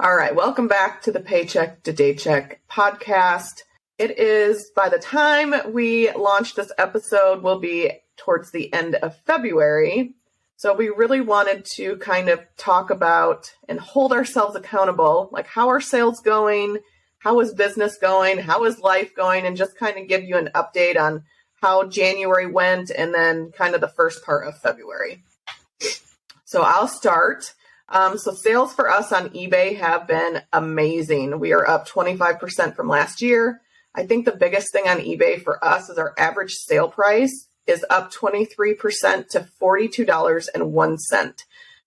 All right, welcome back to the Paycheck to Daycheck podcast. It is, by the time we launch this episode, will be towards the end of February. So we really wanted to kind of talk about and hold ourselves accountable, like how are sales going? How is business going? How is life going? And just kind of give you an update on how January went and then kind of the first part of February. So I'll start. So sales for us on eBay have been amazing. We are up 25% from last year. I think the biggest thing on eBay for us is our average sale price is up 23% to $42.01,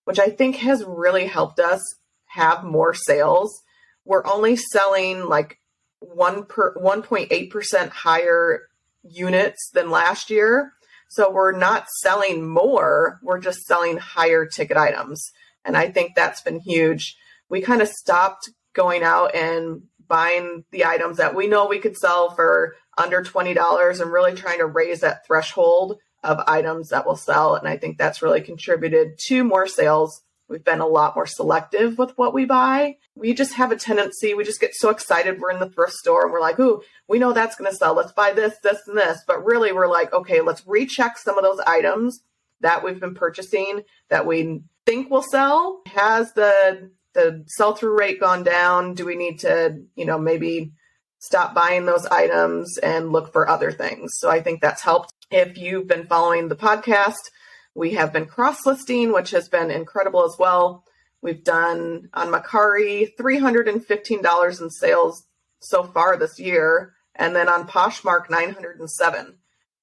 which I think has really helped us have more sales. We're only selling like 1.8% higher units than last year. So we're not selling more, we're just selling higher ticket items. And I think that's been huge. We kind of stopped going out and buying the items that we know we could sell for under $20 and really trying to raise that threshold of items that will sell. And I think that's really contributed to more sales. We've been a lot more selective with what we buy. We just have a tendency, we just get so excited. We're in the thrift store and we're like, ooh, we know that's going to sell. Let's buy this, this, and this. But really we're like, okay, let's recheck some of those items that we've been purchasing that we think will sell. Has the sell-through rate gone down? Do we need to, maybe stop buying those items and look for other things? So I think that's helped. If you've been following the podcast, we have been cross-listing, which has been incredible as well. We've done on Mercari $315 in sales so far this year, and then on Poshmark $907.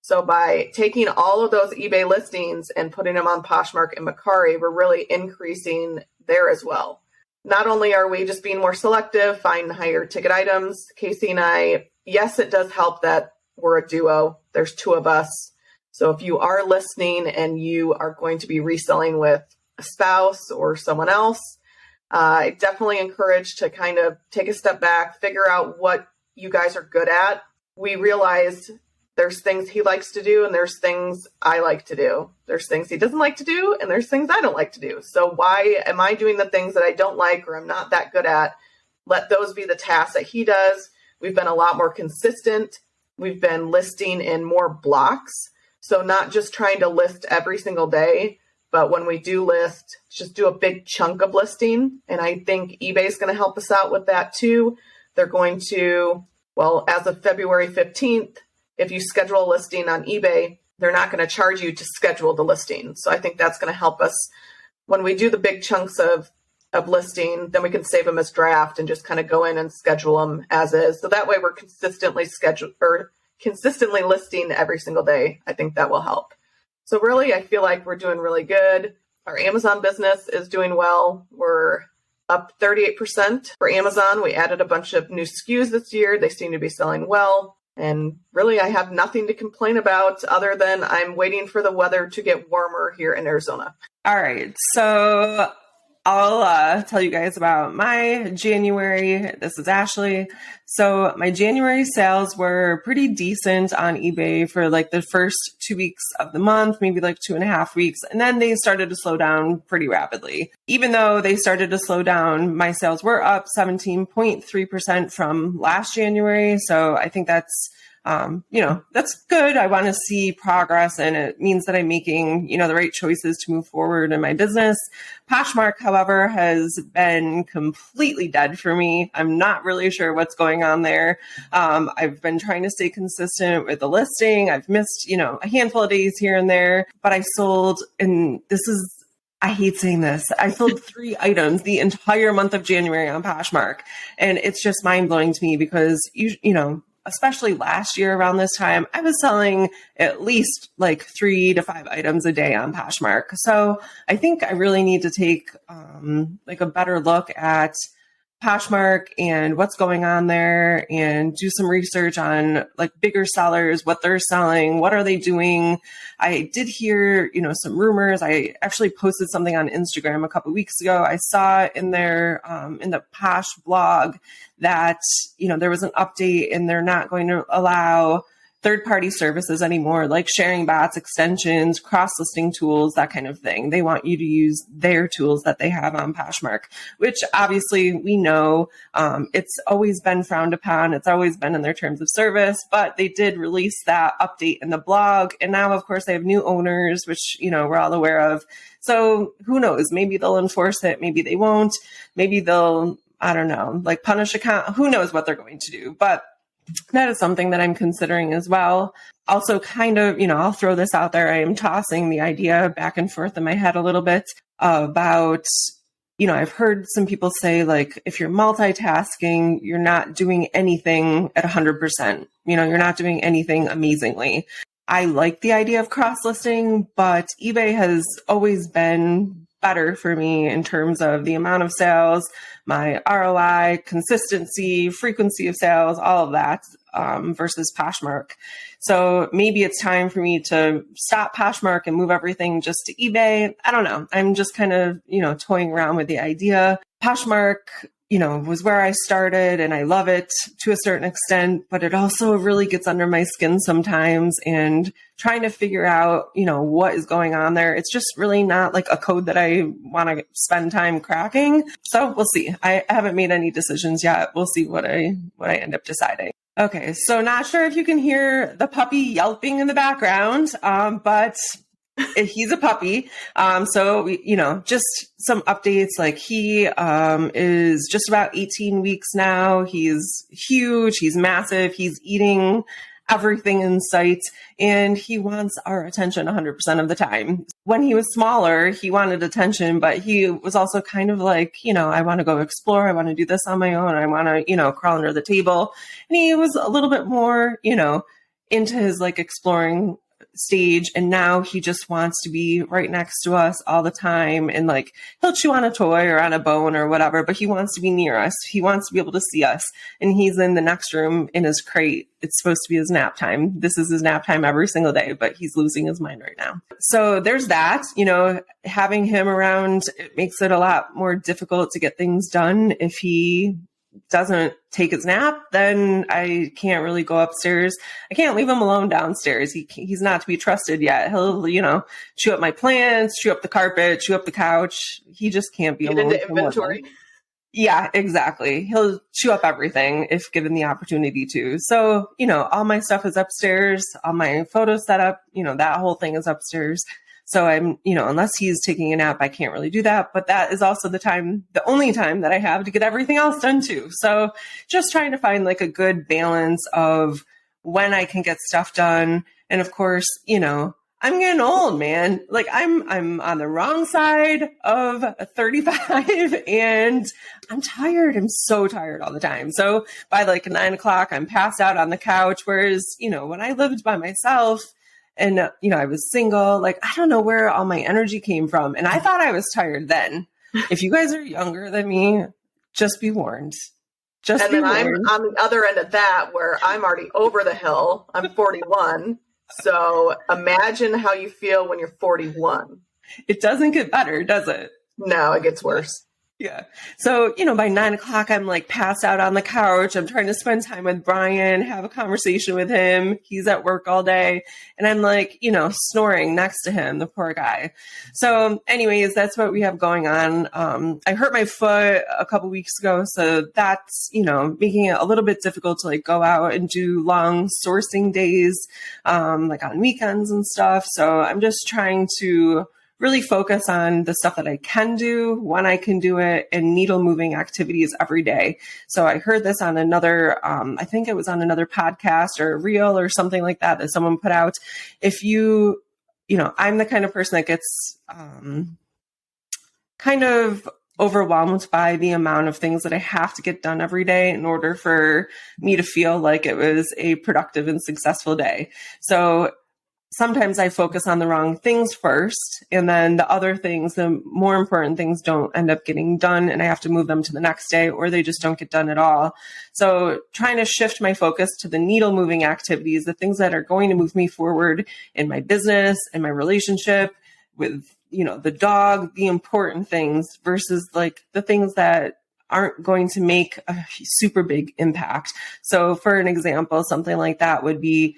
So by taking all of those eBay listings and putting them on Poshmark and Mercari, we're really increasing there as well. Not only are we just being more selective, finding higher ticket items, Casey and I, yes, it does help that we're a duo. There's two of us. So if you are listening and you are going to be reselling with a spouse or someone else, I definitely encourage to kind of take a step back, figure out what you guys are good at. We realized there's things he likes to do and there's things I like to do. There's things he doesn't like to do and there's things I don't like to do. So why am I doing the things that I don't like or I'm not that good at? Let those be the tasks that he does. We've been a lot more consistent. We've been listing in more blocks. So not just trying to list every single day, but when we do list, just do a big chunk of listing. And I think eBay is going to help us out with that too. They're going to, as of February 15th, if you schedule a listing on eBay, they're not going to charge you to schedule the listing. So I think that's going to help us when we do the big chunks of listing, then we can save them as draft and just kind of go in and schedule them as is. So that way we're consistently listing every single day. I think that will help. So really, I feel like we're doing really good. Our Amazon business is doing well. We're up 38% for Amazon. We added a bunch of new SKUs this year. They seem to be selling well. And really, I have nothing to complain about other than I'm waiting for the weather to get warmer here in Arizona. All right. So I'll tell you guys about my January. This is Ashley. So my January sales were pretty decent on eBay for like the first 2 weeks of the month, maybe like 2.5 weeks. And then they started to slow down pretty rapidly. Even though they started to slow down, my sales were up 17.3% from last January. So I think that's that's good. I want to see progress and it means that I'm making, the right choices to move forward in my business. Poshmark, however, has been completely dead for me. I'm not really sure what's going on there. I've been trying to stay consistent with the listing. I've missed, a handful of days here and there, but I sold, and I hate saying this, I sold 3 items the entire month of January on Poshmark. And it's just mind blowing to me because especially last year around this time, I was selling at least like 3 to 5 items a day on Poshmark. So I think I really need to take a better look at Poshmark and what's going on there and do some research on like bigger sellers, what they're selling, what are they doing. I did hear, some rumors. I actually posted something on Instagram a couple of weeks ago. I saw in their, in the Posh blog that, there was an update and they're not going to allow third-party services anymore, like sharing bots, extensions, cross-listing tools, that kind of thing. They want you to use their tools that they have on Poshmark, which obviously we know it's always been frowned upon. It's always been in their terms of service, but they did release that update in the blog. And now, of course, they have new owners, which, we're all aware of. So who knows? Maybe they'll enforce it. Maybe they won't. Maybe they'll, I don't know, like punish account. Who knows what they're going to do? But that is something that I'm considering as well. Also, kind of, I'll throw this out there. I am tossing the idea back and forth in my head a little bit about, I've heard some people say, like, if you're multitasking, you're not doing anything at 100%. You're not doing anything amazingly. I like the idea of cross-listing, but eBay has always been better for me in terms of the amount of sales, my ROI, consistency, frequency of sales, all of that, versus Poshmark. So maybe it's time for me to stop Poshmark and move everything just to eBay. I don't know. I'm just kind of, toying around with the idea. Poshmark, was where I started and I love it to a certain extent, but it also really gets under my skin sometimes, and trying to figure out, what is going on there. It's just really not like a code that I want to spend time cracking. So we'll see. I haven't made any decisions yet. We'll see what I end up deciding. Okay. So not sure if you can hear the puppy yelping in the background, but he's a puppy. So, just some updates, like he is just about 18 weeks now. He's huge. He's massive. He's eating everything in sight, and he wants our attention 100% of the time. When he was smaller, he wanted attention, but he was also kind of like, I want to go explore. I want to do this on my own. I want to, crawl under the table. And he was a little bit more, into his like exploring stage, and now he just wants to be right next to us all the time, and like he'll chew on a toy or on a bone or whatever, but he wants to be near us. He wants to be able to see us, and he's in the next room in his crate. It's supposed to be his nap time. This is his nap time every single day, but he's losing his mind right now. So there's that. Having him around, it makes it a lot more difficult to get things done. If he doesn't take his nap, then I can't really go upstairs. I can't leave him alone downstairs. He's not to be trusted yet. He'll, chew up my plants, chew up the carpet, chew up the couch. He just can't be alone. Get into inventory. Yeah, exactly. He'll chew up everything if given the opportunity to. So, all my stuff is upstairs, all my photo setup, that whole thing is upstairs. So I'm, unless he's taking a nap, I can't really do that. But that is also the only time that I have to get everything else done too. So just trying to find like a good balance of when I can get stuff done. And of course, I'm getting old, man. Like I'm on the wrong side of 35 and I'm tired. I'm so tired all the time. So by like 9 o'clock, I'm passed out on the couch. Whereas, when I lived by myself, and, I was single, like, I don't know where all my energy came from. And I thought I was tired then. If you guys are younger than me, just be warned. I'm on the other end of that, where I'm already over the hill. I'm 41. So imagine how you feel when you're 41. It doesn't get better, does it? No, it gets worse. Yeah. So, by 9 o'clock, I'm like passed out on the couch. I'm trying to spend time with Brian, have a conversation with him. He's at work all day. And I'm like, snoring next to him, the poor guy. So anyways, that's what we have going on. I hurt my foot a couple weeks ago. So that's, making it a little bit difficult to like go out and do long sourcing days, like on weekends and stuff. So I'm just trying to really focus on the stuff that I can do, when I can do it, and needle moving activities every day. So I heard this on another, I think it was on another podcast or a reel or something like that someone put out. If I'm the kind of person that gets kind of overwhelmed by the amount of things that I have to get done every day in order for me to feel like it was a productive and successful day. So sometimes I focus on the wrong things first, and then the other things, the more important things, don't end up getting done, and I have to move them to the next day, or they just don't get done at all. So trying to shift my focus to the needle moving activities, the things that are going to move me forward in my business and my relationship with, the dog, the important things, versus like the things that aren't going to make a super big impact. So for an example, something like that would be,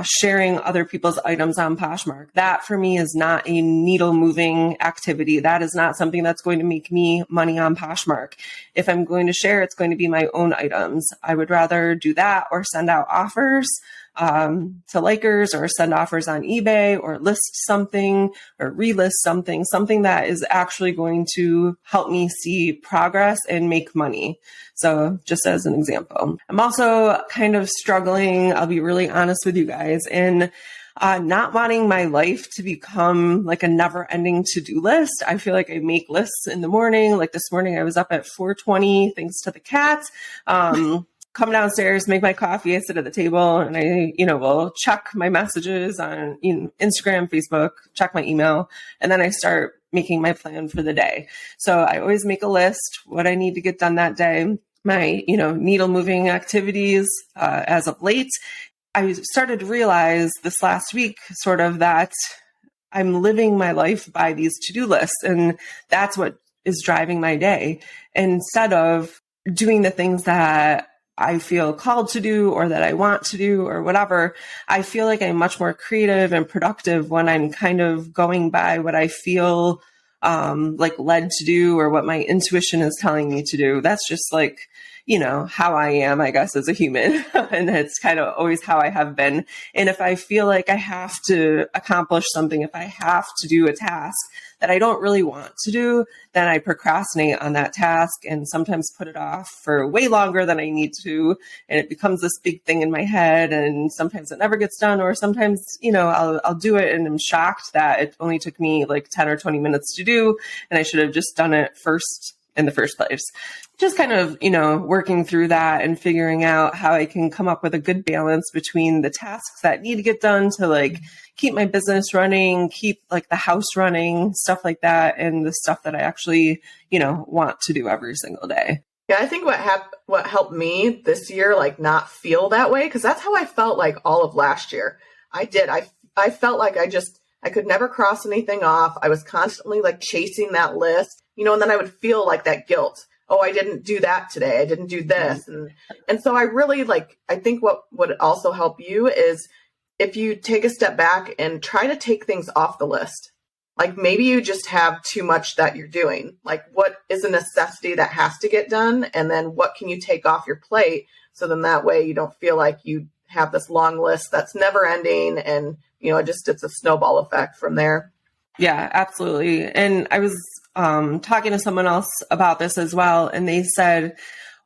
sharing other people's items on Poshmark. That for me is not a needle moving activity. That is not something that's going to make me money on Poshmark. If I'm going to share, it's going to be my own items. I would rather do that or send out offers to likers, or send offers on eBay, or list something or relist something that is actually going to help me see progress and make money. So just as an example, I'm also kind of struggling, I'll be really honest with you guys, in not wanting my life to become like a never ending to-do list. I feel like I make lists in the morning. Like this morning I was up at 4:20 thanks to the cats. Come downstairs, make my coffee, I sit at the table, and I, will check my messages on Instagram, Facebook, check my email, and then I start making my plan for the day. So I always make a list, what I need to get done that day, my, needle moving activities as of late. I started to realize this last week sort of that I'm living my life by these to-do lists, and that's what is driving my day, instead of doing the things that I feel called to do or that I want to do or whatever. I feel like I'm much more creative and productive when I'm kind of going by what I feel like led to do, or what my intuition is telling me to do. That's just like, how I am, I guess, as a human. And it's kind of always how I have been. And if I feel like I have to accomplish something, if I have to do a task that I don't really want to do, then I procrastinate on that task and sometimes put it off for way longer than I need to. And it becomes this big thing in my head. And sometimes it never gets done, or sometimes, I'll do it and I'm shocked that it only took me like 10 or 20 minutes to do. And I should have just done it in the first place. Just kind of, working through that and figuring out how I can come up with a good balance between the tasks that need to get done to like keep my business running, keep like the house running, stuff like that, and the stuff that I actually, want to do every single day. Yeah, I think what helped me this year, like not feel that way, because that's how I felt like all of last year. I felt like I could never cross anything off. I was constantly like chasing that list, and then I would feel like that guilt. Oh, I didn't do that today. I didn't do this. And so I really I think what would also help you is if you take a step back and try to take things off the list. Like maybe you just have too much that you're doing. Like what is a necessity that has to get done? And then what can you take off your plate? So then that way you don't feel like you have this long list that's never ending. And, it's a snowball effect from there. Yeah, absolutely. And I was talking to someone else about this as well. And they said,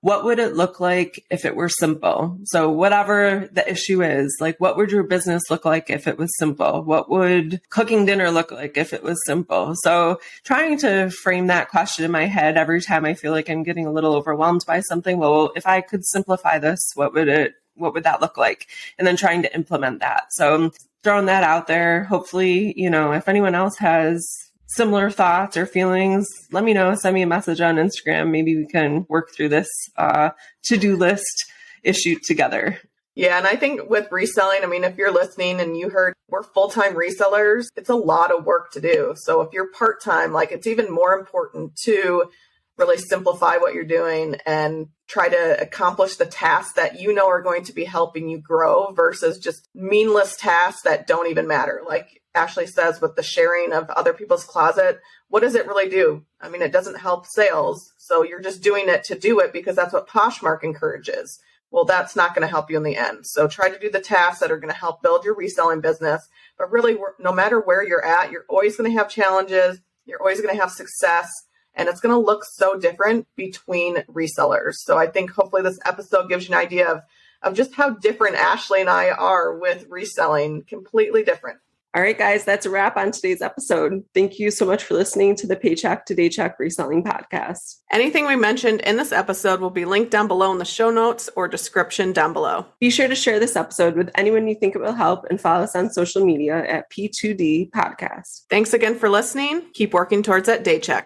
what would it look like if it were simple? So whatever the issue is, like what would your business look like if it was simple? What would cooking dinner look like if it was simple? So trying to frame that question in my head every time I feel like I'm getting a little overwhelmed by something. Well, if I could simplify this, what would that look like? And then trying to implement that. So throwing that out there, hopefully, if anyone else has similar thoughts or feelings, let me know. Send me a message on Instagram. Maybe we can work through this to-do list issue together. Yeah. And I think with reselling, if you're listening and you heard we're full-time resellers, it's a lot of work to do. So if you're part-time, it's even more important to really simplify what you're doing and try to accomplish the tasks that are going to be helping you grow versus just meaningless tasks that don't even matter. Like Ashley says, with the sharing of other people's closet, what does it really do? It doesn't help sales. So you're just doing it to do it because that's what Poshmark encourages. Well, that's not going to help you in the end. So try to do the tasks that are going to help build your reselling business. But really, no matter where you're at, you're always going to have challenges. You're always going to have success. And it's going to look so different between resellers. So I think hopefully this episode gives you an idea of just how different Ashley and I are with reselling, completely different. All right, guys, that's a wrap on today's episode. Thank you so much for listening to the Paycheck to Daycheck Reselling Podcast. Anything we mentioned in this episode will be linked down below in the show notes or description down below. Be sure to share this episode with anyone you think it will help and follow us on social media at P2D Podcast. Thanks again for listening. Keep working towards that Daycheck.